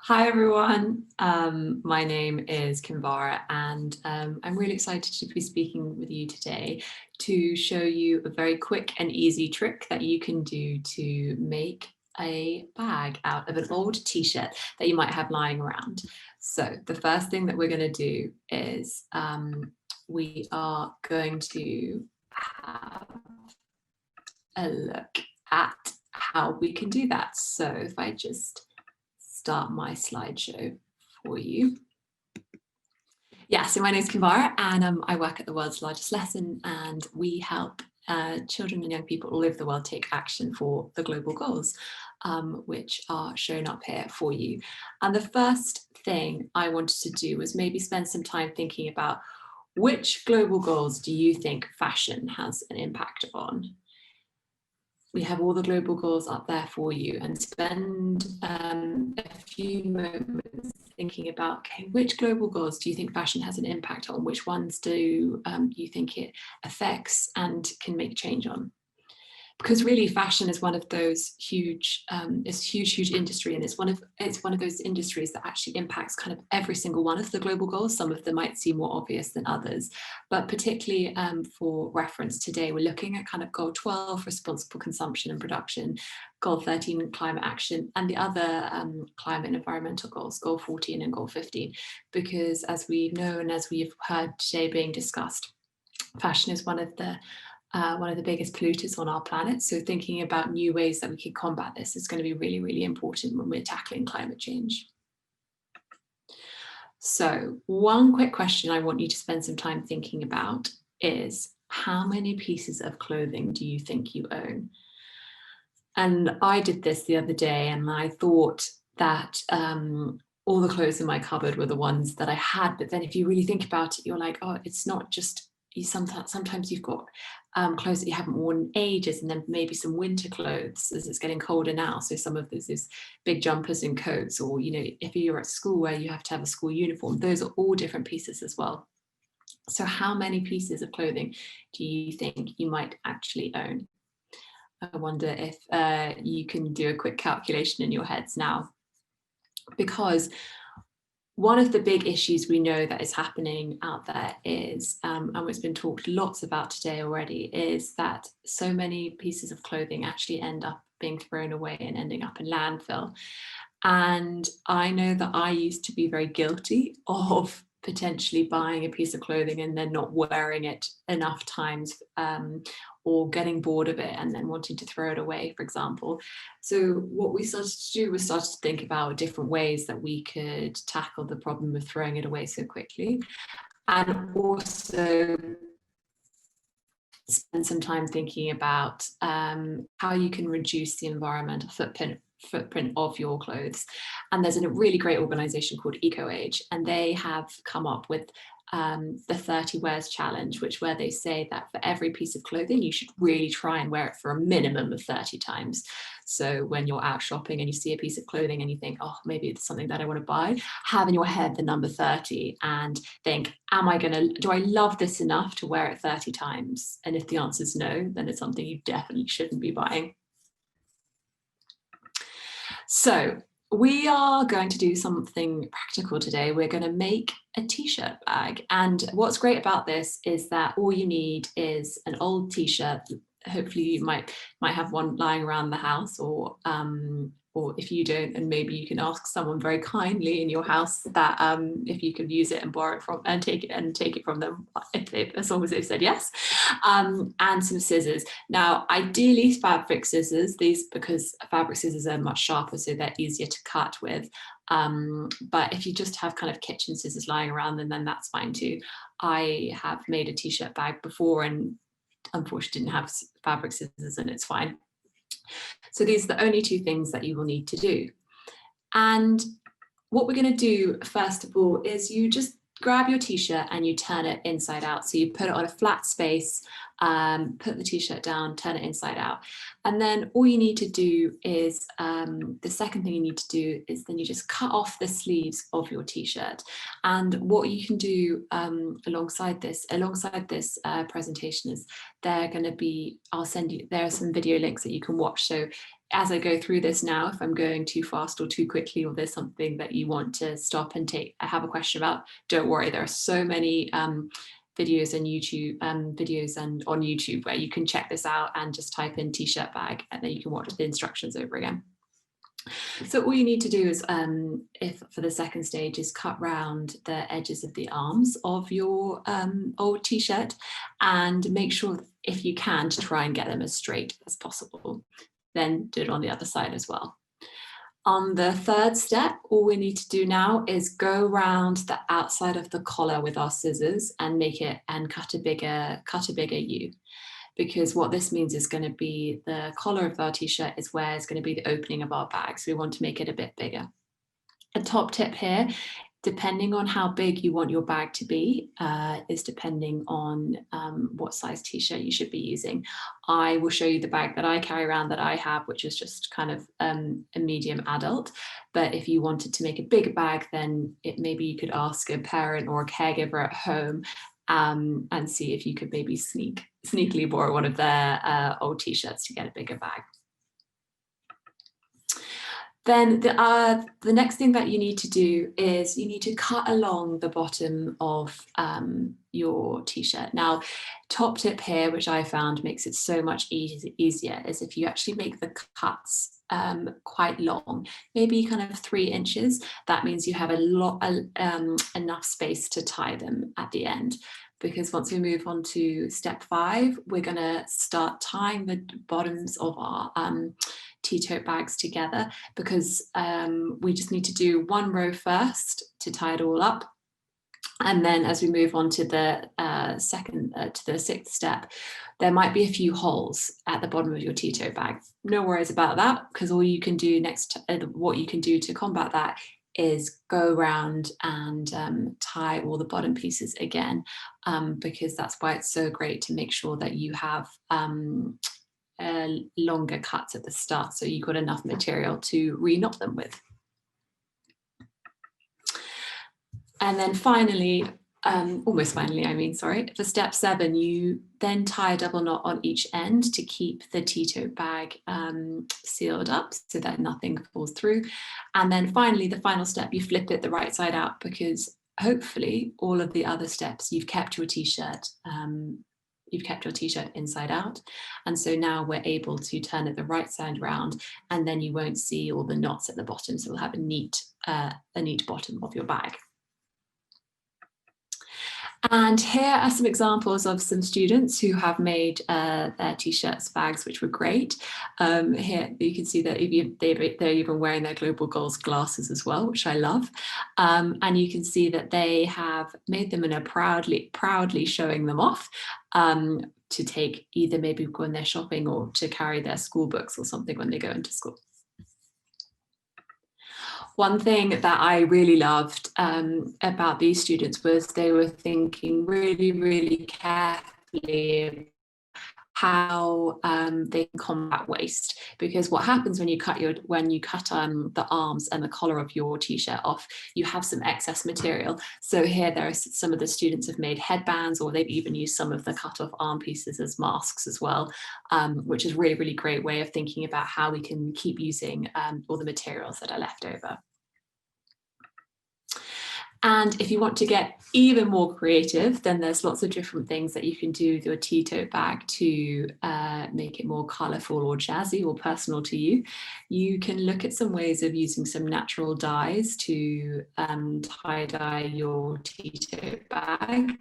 Hi everyone, my name is Kinvara and I'm really excited to be speaking with you today to show you a very quick and easy trick that you can do to make a bag out of an old t-shirt that you might have lying around. So the first thing that we're going to do is we are going to have a look at how we can do that. So if I just start my slideshow for you. Yeah, so my name is Kinvara and I work at the world's largest lesson, and we help children and young people all over the world take action for the global goals, which are shown up here for you. And the first thing I wanted to do was maybe spend some time thinking about which global goals do you think fashion has an impact on? We have all the global goals up there for you, and spend a few moments thinking about, okay, which global goals do you think fashion has an impact on? Which ones do you think it affects and can make change on? Because really fashion is one of those huge, it's huge industry, and it's one of those industries that actually impacts kind of every single one of the global goals. Some of them might seem more obvious than others, but particularly for reference today, we're looking at kind of goal 12, responsible consumption and production, goal 13, climate action, and the other climate and environmental goals, goal 14 and goal 15, because as we know and as we've heard today being discussed, fashion is one of the biggest polluters on our planet. So thinking about new ways that we can combat this is going to be really, really important when we're tackling climate change. So one quick question I want you to spend some time thinking about is, how many pieces of clothing do you think you own? And I did this the other day, and I thought that all the clothes in my cupboard were the ones that I had. But then if you really think about it, you're like, oh, it's not just you. Sometimes you've got clothes that you haven't worn in ages, and then maybe some winter clothes as it's getting colder now. So some of this is big jumpers and coats, or, you know, if you're at school where you have to have a school uniform, those are all different pieces as well. So how many pieces of clothing do you think you might actually own? I wonder if you can do a quick calculation in your heads now, because one of the big issues we know that is happening out there is, and it's been talked lots about today already, is that so many pieces of clothing actually end up being thrown away and ending up in landfill. And I know that I used to be very guilty of potentially buying a piece of clothing and then not wearing it enough times, or getting bored of it and then wanting to throw it away, for example. So what we started to do was started to think about different ways that we could tackle the problem of throwing it away so quickly, and also spend some time thinking about how you can reduce the environmental footprint of your clothes. And there's a really great organization called EcoAge, and they have come up with the 30 wears challenge, where they say that for every piece of clothing you should really try and wear it for a minimum of 30 times. So when you're out shopping and you see a piece of clothing and you think, oh, maybe it's something that I want to buy, have in your head the number 30 and think, do I love this enough to wear it 30 times? And if the answer is no, then it's something you definitely shouldn't be buying. So we are going to do something practical today. We're going to make a t-shirt bag. And what's great about this is that all you need is an old t-shirt. Hopefully you might have one lying around the house, or if you don't, and maybe you can ask someone very kindly in your house that if you could use it and borrow it from and take it from them, as long as they've said yes, and some scissors. Now, ideally fabric scissors, because fabric scissors are much sharper, so they're easier to cut with. But if you just have kind of kitchen scissors lying around, then that's fine too. I have made a t-shirt bag before and unfortunately didn't have fabric scissors, and it's fine. So these are the only two things that you will need to do. And what we're going to do first of all is you just grab your t-shirt and you turn it inside out. So you put it on a flat space, put the t-shirt down, turn it inside out. And then all you need to do is, the second thing you need to do is then you just cut off the sleeves of your t-shirt. And what you can do alongside this presentation is there are some video links that you can watch. So as I go through this now, if I'm going too fast or too quickly, or there's something that you want to stop and have a question about, don't worry. There are so many videos and videos and on YouTube where you can check this out and just type in t-shirt bag, and then you can watch the instructions over again. So all you need to do is, if for the second stage, is cut round the edges of the arms of your old t-shirt, and make sure, if you can, to try and get them as straight as possible. Then do it on the other side as well. On the third step, all we need to do now is go around the outside of the collar with our scissors and cut a bigger U. Because what this means is going to be the collar of our t-shirt is where it's going to be the opening of our bag. So we want to make it a bit bigger. A top tip here, depending on how big you want your bag to be, is depending on what size t-shirt you should be using. I will show you the bag that I carry around that I have, which is just kind of a medium adult. But if you wanted to make a bigger bag, then maybe you could ask a parent or a caregiver at home and see if you could maybe sneakily borrow one of their old t-shirts to get a bigger bag. Then the next thing that you need to do is you need to cut along the bottom of your t-shirt. Now, top tip here, which I found makes it so much easier, is if you actually make the cuts quite long, maybe kind of 3 inches. That means you have enough space to tie them at the end. Because once we move on to step 5, we're going to start tying the bottoms of our Tote bags together, because we just need to do 1 row first to tie it all up. And then as we move on to the 6th step, there might be a few holes at the bottom of your Tote bag. No worries about that, because all you can do what you can do to combat that is go around and tie all the bottom pieces again, because that's why it's so great to make sure that you have longer cuts at the start, so you've got enough material to re-knot them with. And then finally, almost finally, I mean, sorry, for step 7, you then tie a double knot on each end to keep the Tote bag sealed up so that nothing falls through. And then finally, the final step, you flip it the right side out, because hopefully all of the other steps you've kept your t-shirt inside out. And so now we're able to turn it the right side round, and then you won't see all the knots at the bottom. So we'll have a neat bottom of your bag. And here are some examples of some students who have made their t-shirts bags, which were great. Here you can see that they're even wearing their Global Goals glasses as well, which I love. And you can see that they have made them and are proudly showing them off to take either maybe when they're shopping or to carry their school books or something when they go into school. One thing that I really loved about these students was they were thinking really, really carefully how they can combat waste, because what happens when you cut the arms and the collar of your t-shirt off, you have some excess material. So here there are some of the students have made headbands, or they've even used some of the cut off arm pieces as masks as well, which is a really, really great way of thinking about how we can keep using all the materials that are left over. And if you want to get even more creative, then there's lots of different things that you can do with your Tote bag to make it more colourful or jazzy or personal to you. You can look at some ways of using some natural dyes to tie-dye your Tote bag.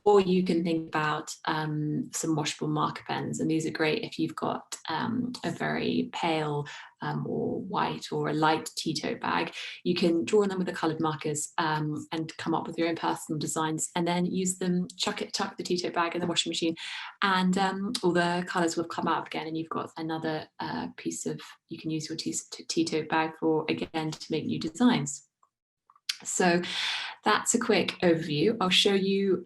Or you can think about some washable marker pens, and these are great if you've got a very pale or white or a light Tote bag. You can draw on them with the coloured markers and come up with your own personal designs, and then use them, chuck the Tote bag in the washing machine, and all the colours will come out again, and you've got another piece of, you can use your Tote bag for, again, to make new designs. So that's a quick overview. I'll show you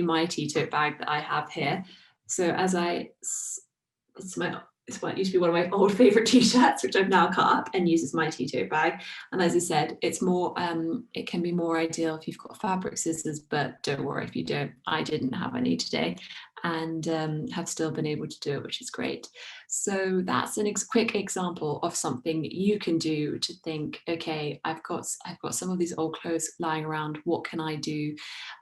my Tote bag that I have here. So it's what used to be one of my old favorite t-shirts, which I've now cut up and used as my Tote bag. And as I said, it's more, it can be more ideal if you've got fabric scissors, but don't worry if you don't. I didn't have any today, and have still been able to do it, which is great. So that's a quick example of something you can do to think, okay, I've got some of these old clothes lying around. What can I do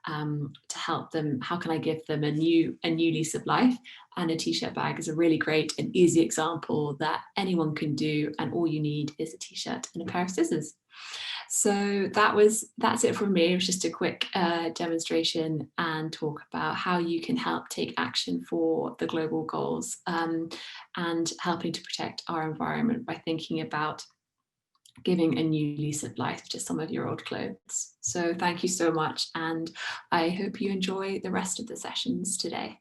to help them? How can I give them a new lease of life? And a t-shirt bag is a really great and easy example that anyone can do. And all you need is a t-shirt and a pair of scissors. So that's it from me. It was just a quick demonstration and talk about how you can help take action for the global goals, and helping to protect our environment by thinking about giving a new lease of life to some of your old clothes. So thank you so much, and I hope you enjoy the rest of the sessions today.